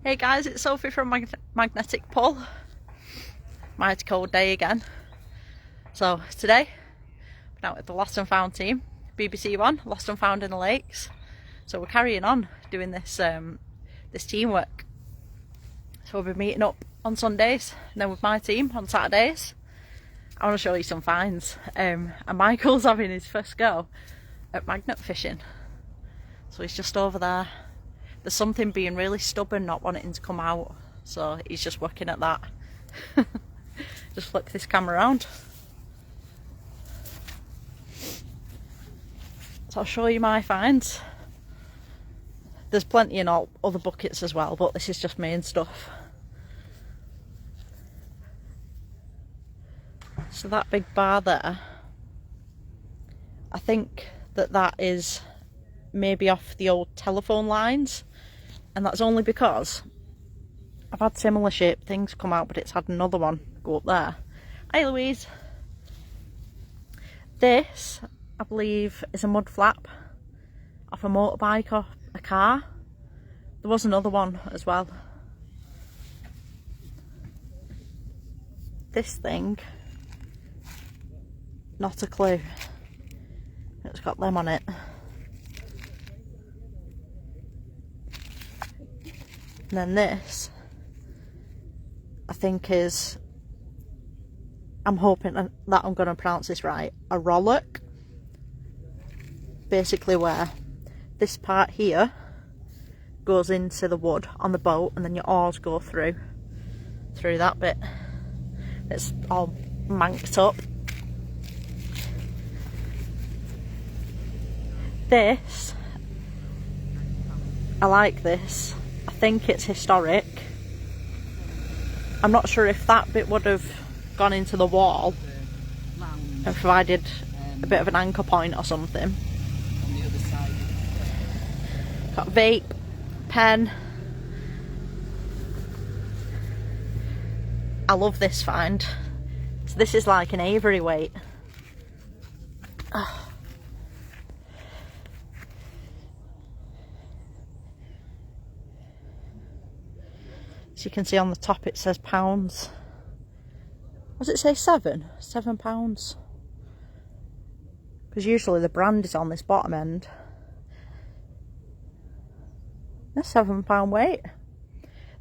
Hey guys, it's Sophie from Magnetic Pull. Mighty cold day again. So today, been out with the Lost and Found team, BBC One, Lost and Found in the Lakes. So we're carrying on doing this this teamwork. So we'll be meeting up on Sundays, and then with my team on Saturdays. I want to show you some finds. And Michael's having his first go at magnet fishing. So he's just over there. There's something being really stubborn, not wanting to come out. So he's just working at that. Just flip this camera around. So I'll show you my finds. There's plenty in all other buckets as well, but this is just main stuff. So that big bar there, I think that is maybe off the old telephone lines, and that's only because I've had similar shaped things come out, but it's had another one go up there. Hi Louise. This, I believe, is a mud flap off a motorbike or a car. There was another one as well. This thing, not a clue. It's got them on it. And then this, I think is, I'm hoping that I'm going to pronounce this right, a rollock. Basically where this part here goes into the wood on the boat, and then your oars go through that bit. It's all manked up. This, I like this. I think it's historic. I'm not sure if that bit would have gone into the wall and provided a bit of an anchor point or something. Got vape, pen. I love this find. So this is like an Avery weight. Oh. You can see on the top it says pounds. Does it say 7? 7 pounds? Because usually the brand is on this bottom end. That's £7 weight.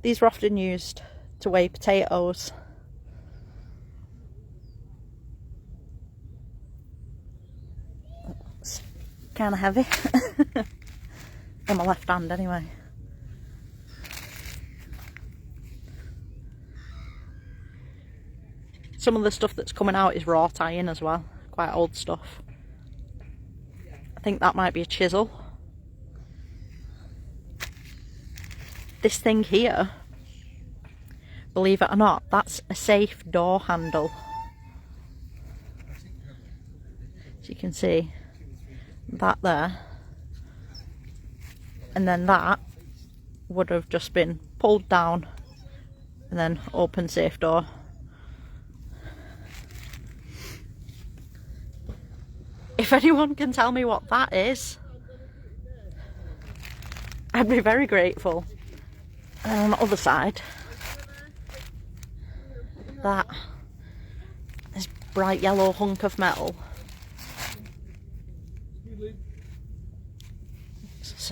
These are often used to weigh potatoes. It's kind of heavy. In my left hand anyway. Some of the stuff that's coming out is raw tie-in as well, quite old stuff. I think that might be a chisel. This thing here, believe it or not, that's a safe door handle. As you can see, that there. And then that would have just been pulled down and then open safe door. If anyone can tell me what that is, I'd be very grateful. And on the other side, that this bright yellow hunk of metal. It's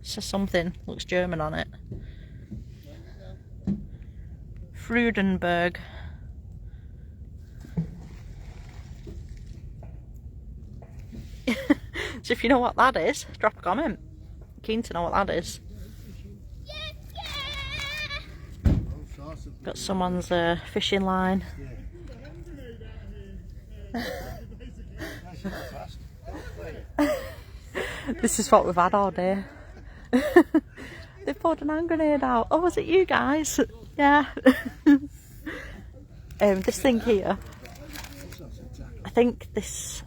says something, looks German on it. Freudenberg. So if you know what that is, drop a comment. Keen to know what that is. Got someone's fishing line. This is what we've had all day. They poured an hand grenade out. Oh, was it you guys? Yeah. This thing here, I think this,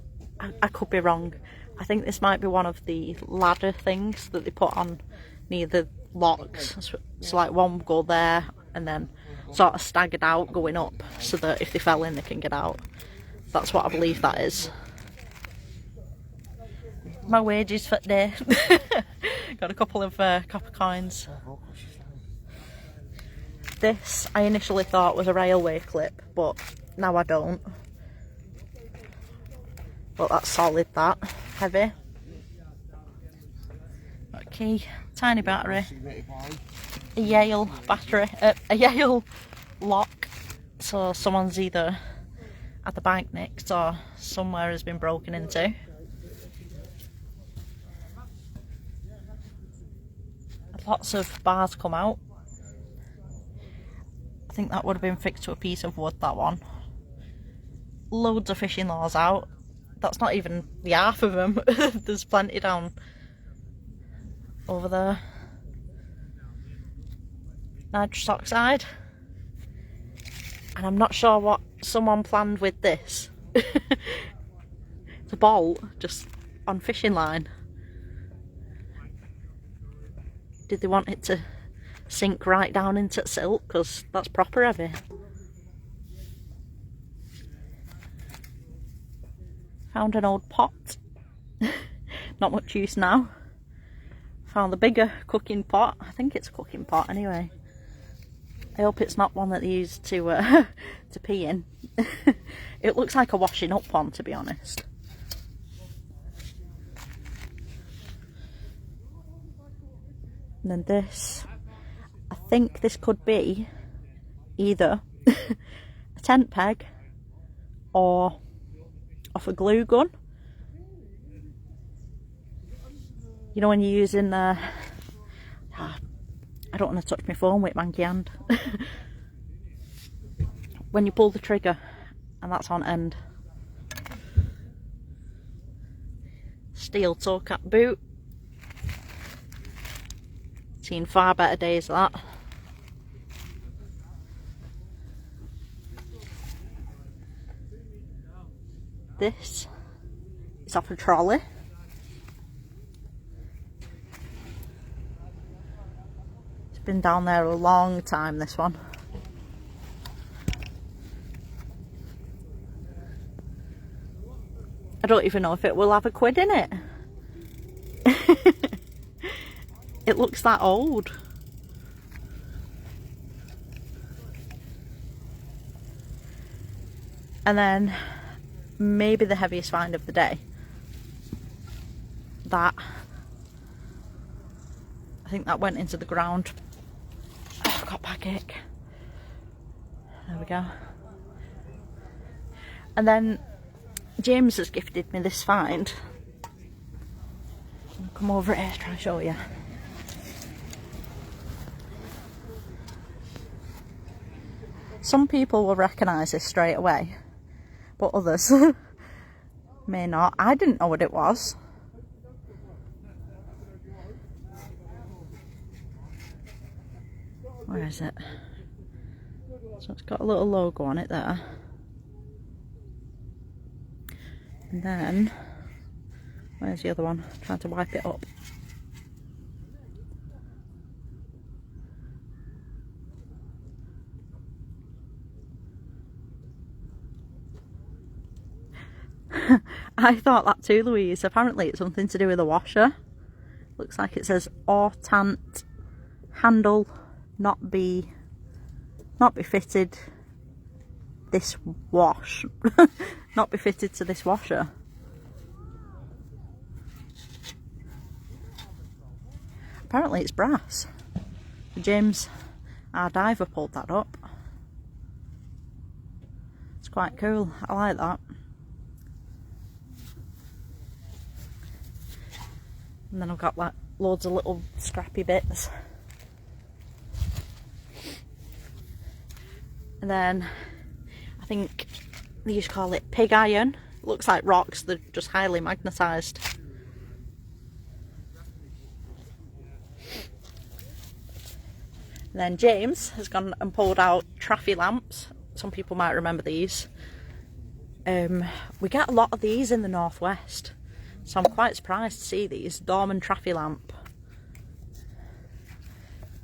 I could be wrong. I think this might be one of the ladder things that they put on near the locks. So like one will go there and then sort of staggered out going up so that if they fell in they can get out. That's what I believe that is. My wages for today. Got a couple of copper coins. This I initially thought was a railway clip, but now I don't. But that's solid, that. Heavy. Okay, tiny battery. A Yale battery. A Yale lock. So someone's either had the bike nicked or somewhere has been broken into. Lots of bars come out. I think that would have been fixed to a piece of wood, that one. Loads of fishing lures out. That's not even the half of them. There's plenty down over there. Nitrous oxide. And I'm not sure what someone planned with this. It's a bolt just on fishing line. Did they want it to sink right down into silk? Because that's proper heavy. Found an old pot. Not much use now. Found the bigger cooking pot. I think it's a cooking pot anyway. I hope it's not one that they use to pee in. It looks like a washing up one, to be honest. And then this, I think this could be either a tent peg or off a glue gun. You know when you're using I don't want to touch my phone with manky hand. When you pull the trigger and that's on end. Steel toe cap boot. Seen far better days that. This is off a trolley. It's been down there a long time, this one. I don't even know if it will have a quid in it. It looks that old. And then maybe the heaviest find of the day. That. I think that went into the ground. Oh, I've got backache. There we go. And then James has gifted me this find. I'll come over here to try and show you. Some people will recognise this straight away, but others may not. I didn't know what it was. Where is it? So it's got a little logo on it there. And then, where's the other one? I'm trying to wipe it up. I thought that too, Louise. Apparently it's something to do with a washer. Looks like it says Autant handle not be fitted this wash. Not be fitted to this washer. Apparently it's brass. James, our diver, pulled that up. It's quite cool. I like that. And then I've got like loads of little scrappy bits. And then I think they used to call it pig iron. It looks like rocks, they're just highly magnetised. And then James has gone and pulled out traffy lamps. Some people might remember these. We get a lot of these in the northwest. So I'm quite surprised to see these. Dorman traffy lamp.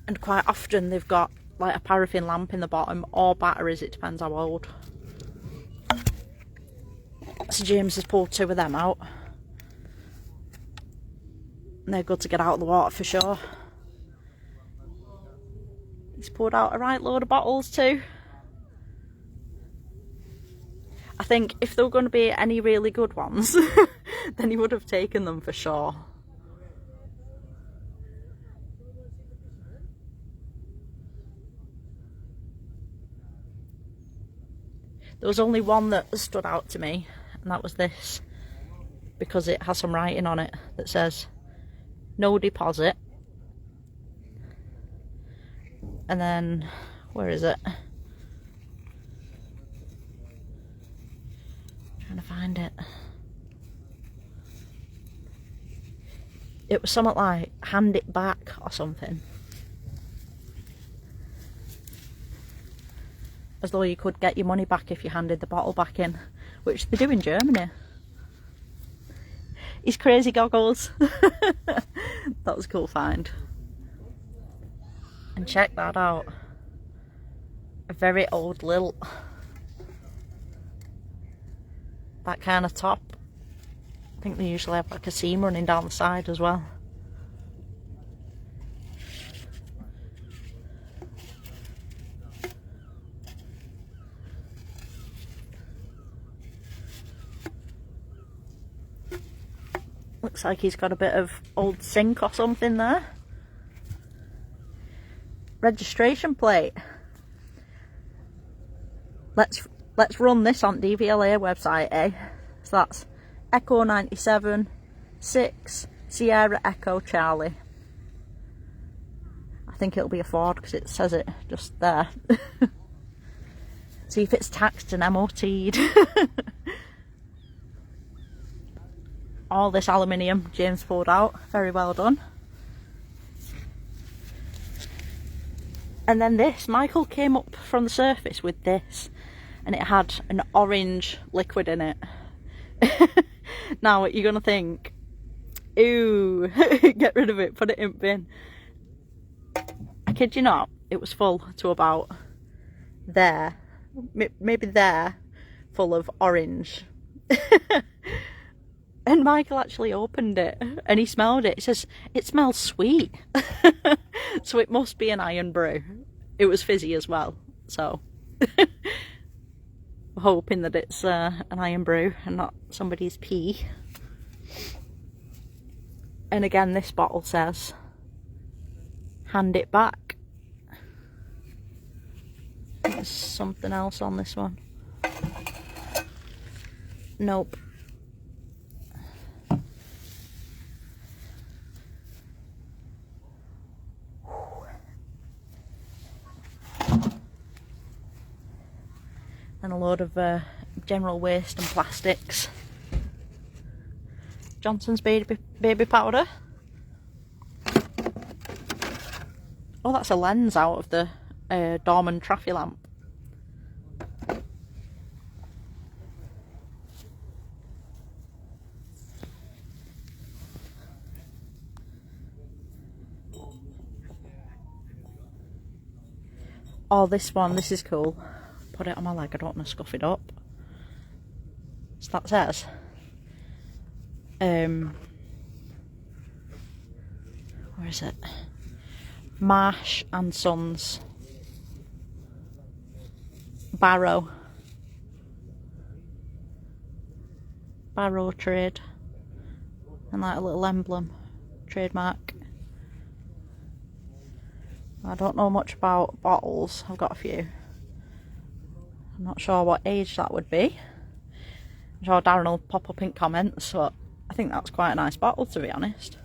And quite often they've got like a paraffin lamp in the bottom or batteries, it depends how old. So James has pulled two of them out. And they're good to get out of the water for sure. He's poured out a right load of bottles too. I think if there were going to be any really good ones, then he would have taken them for sure. There was only one that stood out to me, and that was this, because it has some writing on it that says no deposit. And then, where is it? Trying to find it. It was something like hand it back or something. As though you could get your money back if you handed the bottle back in, which they do in Germany. His crazy goggles. That was a cool find. And check that out. A very old lilt. That kind of top. I think they usually have like a seam running down the side as well. Looks like he's got a bit of old zinc or something there. Registration plate. Let's run this on DVLA website, eh? So that's Echo 97 6 Sierra Echo Charlie. I think it'll be a Ford because it says it just there. See if it's taxed and MOT'd. All this aluminium James pulled out, very well done. And then this, Michael came up from the surface with this, and it had an orange liquid in it. Now you're gonna think, ooh, get rid of it, put it in bin. I kid you not, it was full to about there, maybe there, full of orange. And Michael actually opened it and he smelled it. He says, it smells sweet. So it must be an iron brew. It was fizzy as well. So we're hoping that it's an iron brew and not somebody's pee. And again, this bottle says, hand it back. There's something else on this one. Nope. And a load of general waste and plastics. Johnson's baby powder. Oh, that's a lens out of the Dorman Traffy lamp. Oh, this one, this is cool. Put it on my leg, I don't want to scuff it up. So that says, where is it? Marsh and Sons. Barrow trade. And like a little emblem. Trademark. I don't know much about bottles, I've got a few. I'm not sure what age that would be. I'm sure Darren will pop up in comments, but I think that's quite a nice bottle, to be honest.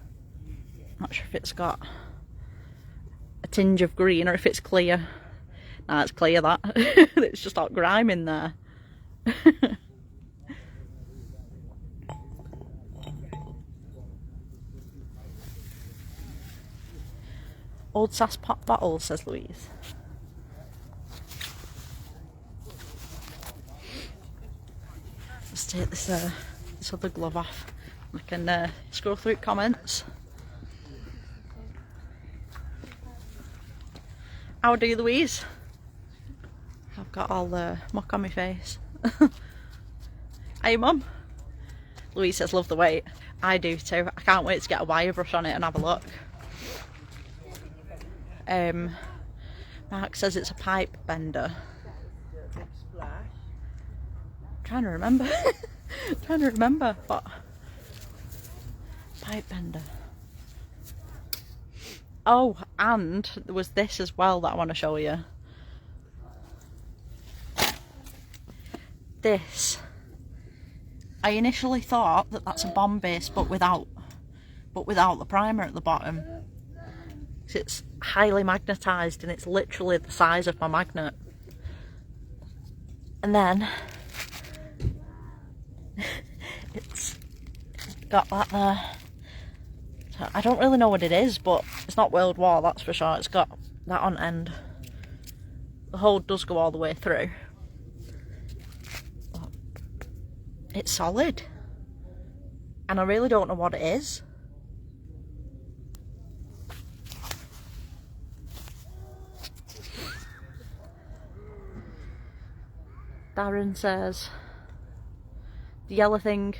Not sure if it's got a tinge of green or if it's clear. Nah, it's clear that. It's just got grime in there. Old Sass pop bottle, says Louise. Let's take this other glove off. I can scroll through comments. How do you, Louise? I've got all the muck on my face. Hey, Mum. Louise says, love the weight. I do too. I can't wait to get a wire brush on it and have a look. Mark says it's a pipe bender. Trying to remember. Trying to remember what pipe bender. Oh, and there was this as well that I want to show you. This. I initially thought that that's a bomb base, but without the primer at the bottom. It's highly magnetised and it's literally the size of my magnet. And then it's got that there. So I don't really know what it is, but it's not World War, that's for sure. It's got that on end. The hole does go all the way through. But it's solid. And I really don't know what it is. Darren says the yellow thing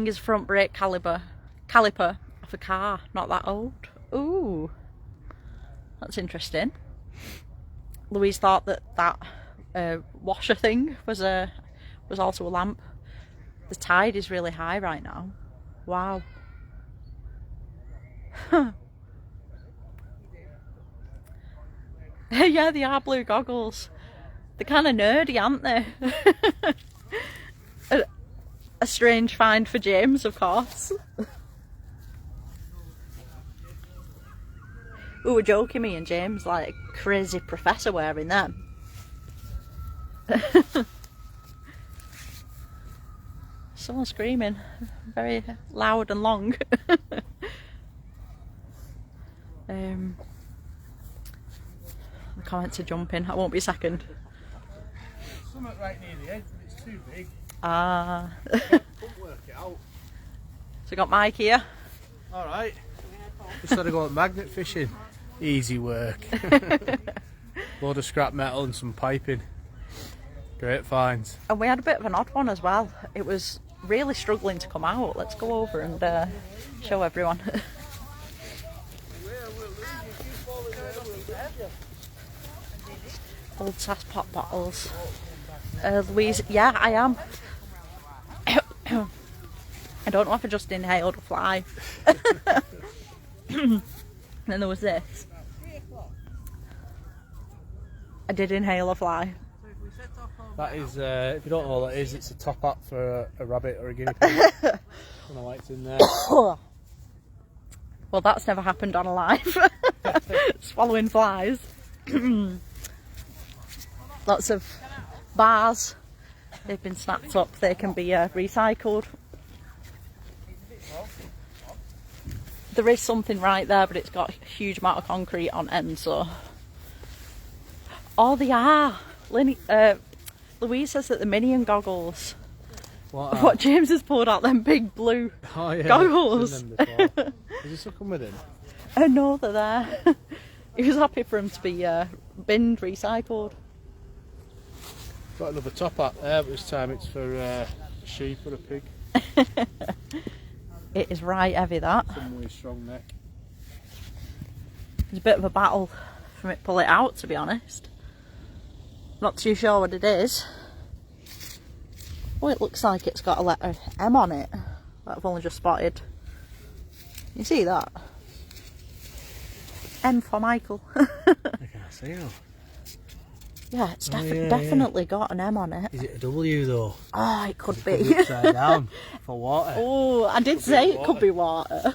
is front brake caliper of a car, not that old. Ooh, that's interesting. Louise thought that washer thing was also a lamp. The tide is really high right now. Wow. Yeah, they are blue goggles. They're kind of nerdy, aren't they? A strange find for James, of course. We were joking, me and James, like a crazy professor wearing them. Someone screaming very loud and long. The comments are jumping. I won't be a second. Something right near the edge, but it's too big. Ah. Couldn't work it out. So we got Mike here. Alright. Just had to go magnet fishing. Easy work. Load of scrap metal and some piping. Great finds. And we had a bit of an odd one as well. It was really struggling to come out. Let's go over and show everyone. Old sass pop bottles. Louise, yeah, I am. I don't know if I just inhaled a fly. And then there was this. I did inhale a fly. That is, if you don't know what that is, it's a top hat for a rabbit or a guinea pig. I don't know why it's in there. Well, that's never happened on a live. Swallowing flies. Lots of bars. They've been snapped up. They can be recycled. There is something right there, but it's got a huge amount of concrete on end, so... Oh, they are! Louise says that the Minion goggles. What James has pulled out, them big blue goggles. I've seen them before. Has he still come with him? I know they're there. He was happy for them to be binned, recycled. Got another top hat there, but this time it's for a sheep or a pig. It is right heavy, that. Some really strong neck. It's a bit of a battle for me to pull it out, to be honest. Not too sure what it is. Oh, it looks like it's got a letter M on it that I've only just spotted. You see that? M for Michael. I can't see how. Yeah, it's definitely got an M on it. Is it a W though? Oh, it could It be. could be upside down for water. Oh, I did say it could be water.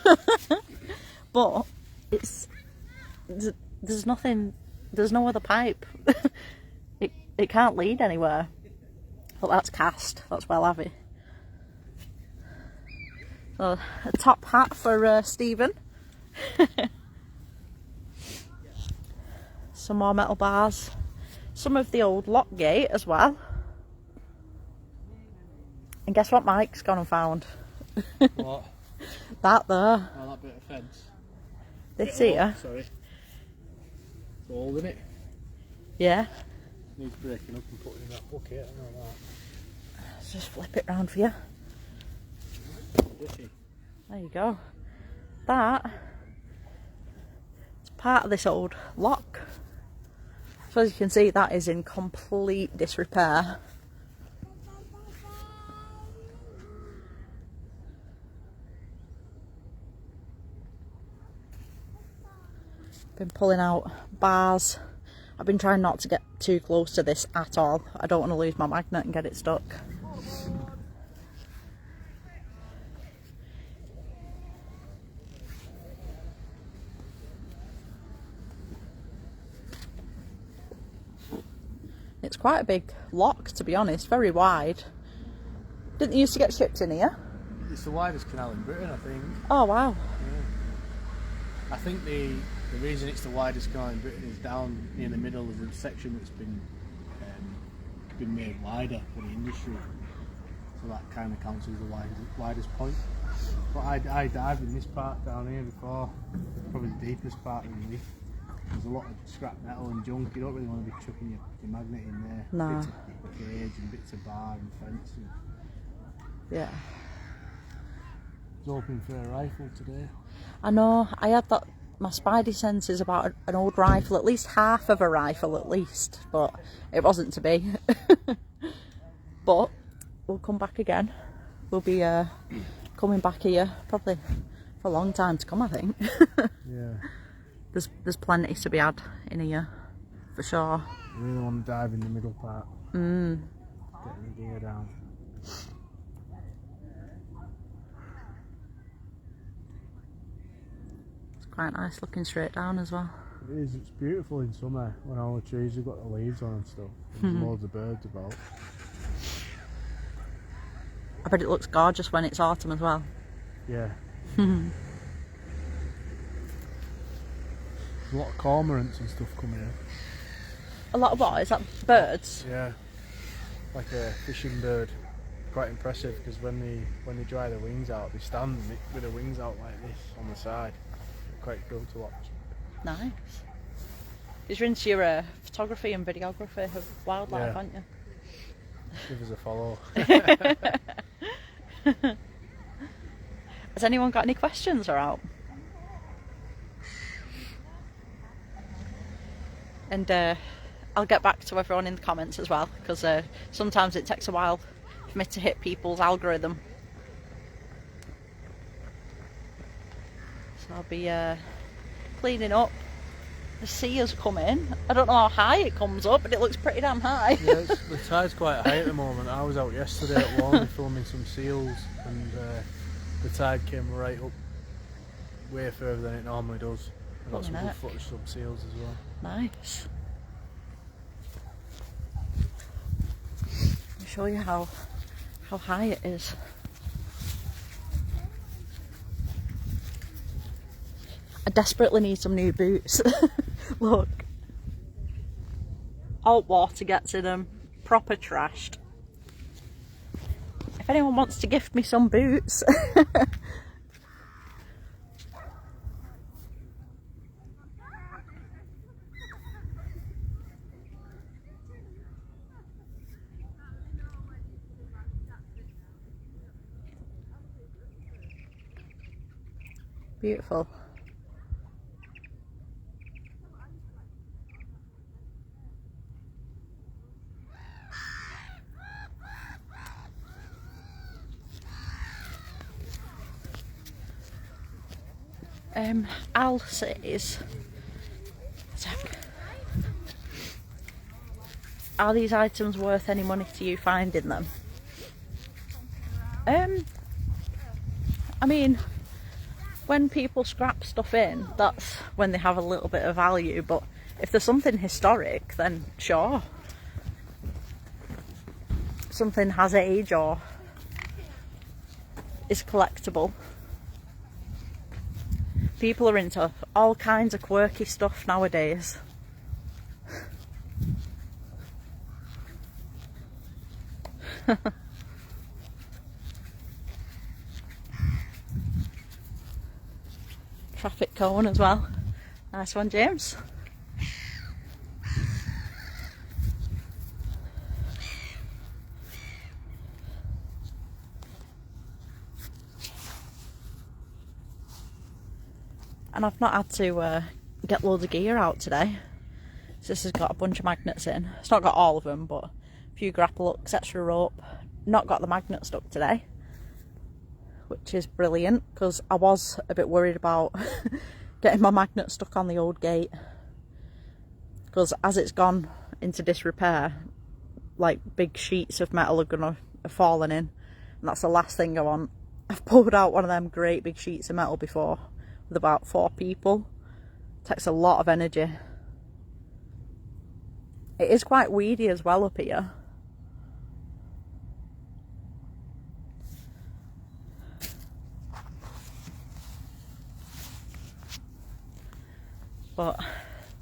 But it's... There's nothing... There's no other pipe. It can't lead anywhere. But that's cast. That's well heavy. So, a top hat for Stephen. Some more metal bars. Some of the old lock gate as well. And guess what Mike's gone and found? What? That there. Oh, that bit of fence. This here. Sorry. It's old, isn't it? Yeah. Needs breaking up and putting in that bucket, I know that. Let's just flip it round for you. Ditty. There you go. That. It's part of this old lock. So as you can see, that is in complete disrepair. Been pulling out bars. I've been trying not to get too close to this at all. I don't want to lose my magnet and get it stuck. It's quite a big lock, to be honest, very wide. Didn't they used to get ships in here? It's the widest canal in Britain, I think. Oh wow. Yeah. I think the reason it's the widest canal in Britain is down near the middle of the section that's been made wider for the industry. So that kind of counts as the widest point. But I dived in this part down here before, probably the deepest part really. There's a lot of scrap metal and junk. You don't really want to be chucking your magnet in there. No. Bits of cage and bits of bar and fence. Yeah. I was hoping for a rifle today. I know, I had that, my spidey sense is about an old rifle, at least half of a rifle at least, but it wasn't to be. But we'll come back again. We'll be coming back here probably for a long time to come, I think. Yeah. There's plenty to be had in here, for sure. You really want to dive in the middle part. Getting the gear down. It's quite nice looking straight down as well. It is, it's beautiful in summer when all the trees have got the leaves on and stuff. There's loads of birds about. I bet it looks gorgeous when it's autumn as well. Yeah. A lot of cormorants and stuff come here. A lot of what? Is that birds? Yeah, like a fishing bird. Quite impressive because when they dry their wings out, they stand with their wings out like this on the side. Quite cool to watch. Nice. Because you're into your photography and videography of wildlife, Yeah. aren't you? Give us a follow. Has anyone got any questions or out? And I'll get back to everyone in the comments as well, because sometimes it takes a while for me to hit people's algorithm. So I'll be cleaning up. The sea has come in. I don't know how high it comes up, but it looks pretty damn high. Yeah, the tide's quite high at the moment. I was out yesterday at Warney filming some seals, and the tide came right up, way further than it normally does. I got some good footage of some seals as well. Nice. I'll show you how high it is. I desperately need some new boots. Look. Alt water gets in them. Proper trashed. If anyone wants to gift me some boots. Beautiful. Al says, are these items worth any money to you finding them? I mean, when people scrap stuff in, that's when they have a little bit of value, but if there's something historic, then sure. Something has age or is collectible. People are into all kinds of quirky stuff nowadays. Traffic cone as well. Nice one, James. And I've not had to get loads of gear out today. So this has got a bunch of magnets in. It's not got all of them, but a few grapple hooks, extra rope. Not got the magnet stuck today, which is brilliant, because I was a bit worried about getting my magnet stuck on the old gate, because as it's gone into disrepair, like big sheets of metal are gonna have fallen in, and that's the last thing I want. I've pulled out one of them great big sheets of metal before with about 4 people. It takes a lot of energy. It is quite weedy as well up here. But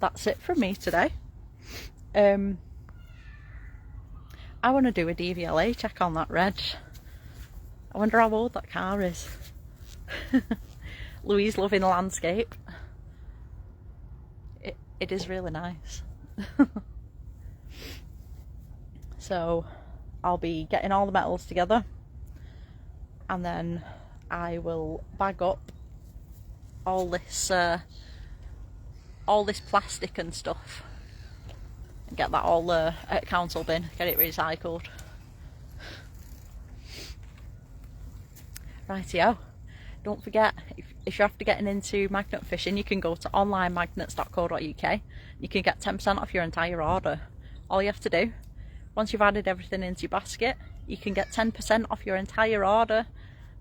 that's it from me today. I want to do a DVLA check on that reg. I wonder how old that car is. Louise loving the landscape. It is really nice. So I'll be getting all the metals together, and then I will bag up all this plastic and stuff and get that all at council bin, get it recycled. Rightio. Don't forget, if you're after getting into magnet fishing, you can go to onlinemagnets.co.uk. You can get 10% off your entire order. All you have to do, once you've added everything into your basket, you can get 10% off your entire order.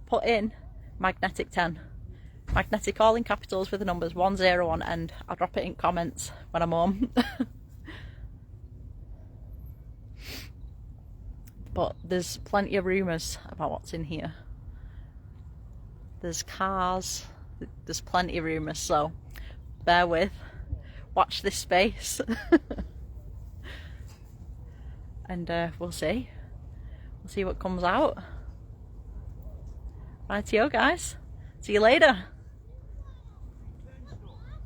Put in magnetic 10. Magnetic all in capitals with the numbers 10 on end. I'll drop it in comments when I'm home. But there's plenty of rumours about what's in here. There's cars, there's plenty of rumours, so bear with, watch this space. And we'll see what comes out. Rightio guys, see you later.